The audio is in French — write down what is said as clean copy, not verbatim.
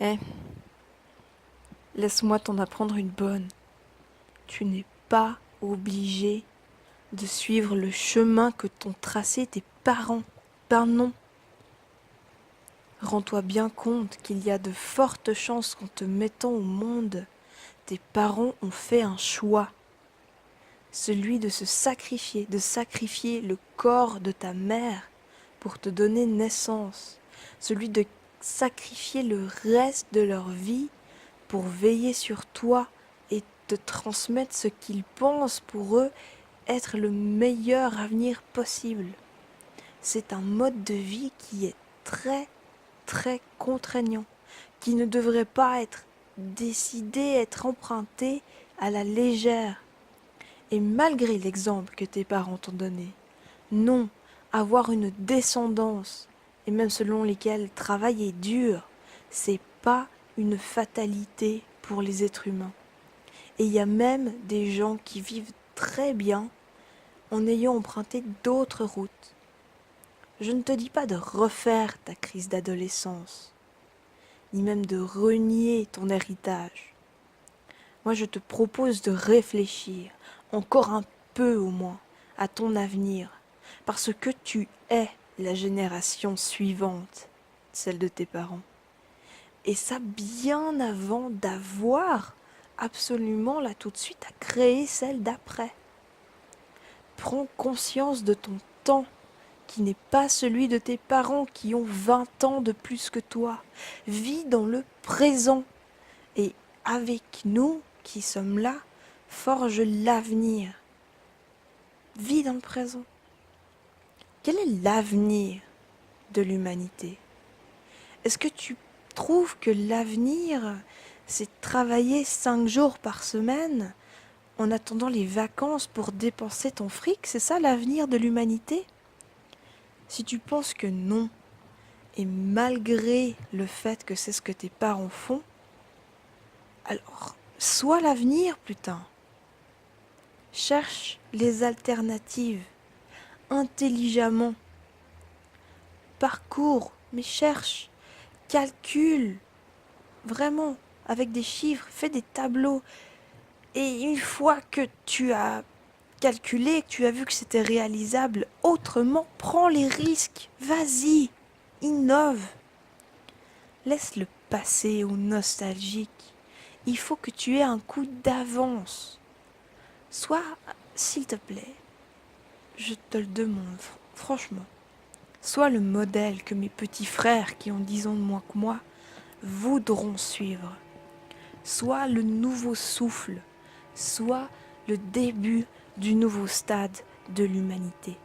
Eh, laisse-moi t'en apprendre une bonne. Tu n'es pas obligé de suivre le chemin que t'ont tracé tes parents. Ben non. Rends-toi bien compte qu'il y a de fortes chances qu'en te mettant au monde, tes parents ont fait un choix. Celui de de sacrifier le corps de ta mère pour te donner naissance. Celui de sacrifier le reste de leur vie pour veiller sur toi et te transmettre ce qu'ils pensent pour eux être le meilleur avenir possible. C'est un mode de vie qui est très, très contraignant, qui ne devrait pas être décidé, être emprunté à la légère. Et malgré l'exemple que tes parents t'ont donné, non, avoir une descendance, et même selon lesquels travailler dur, c'est pas une fatalité pour les êtres humains. Et il y a même des gens qui vivent très bien en ayant emprunté d'autres routes. Je ne te dis pas de refaire ta crise d'adolescence, ni même de renier ton héritage. Moi, je te propose de réfléchir, encore un peu au moins, à ton avenir, parce que tu es la génération suivante, celle de tes parents. Et ça bien avant d'avoir absolument là tout de suite à créer celle d'après. Prends conscience de ton temps, qui n'est pas celui de tes parents qui ont 20 ans de plus que toi. Vis dans le présent. Et avec nous qui sommes là, forge l'avenir. Vis dans le présent. Quel est l'avenir de l'humanité? Est-ce que tu trouves que l'avenir, c'est travailler 5 jours par semaine en attendant les vacances pour dépenser ton fric? C'est ça l'avenir de l'humanité? Si tu penses que non, et malgré le fait que c'est ce que tes parents font, alors sois l'avenir, putain. Cherche les alternatives intelligemment. Parcours, mais cherche, calcule, vraiment, avec des chiffres, fais des tableaux. Et une fois que tu as calculé, que tu as vu que c'était réalisable autrement, prends les risques, vas-y, innove. Laisse le passé au nostalgique. Il faut que tu aies un coup d'avance. Sois, s'il te plaît, je te le demande, franchement, sois le modèle que mes petits frères qui ont 10 ans de moins que moi voudront suivre. Sois le nouveau souffle, sois le début du nouveau stade de l'humanité.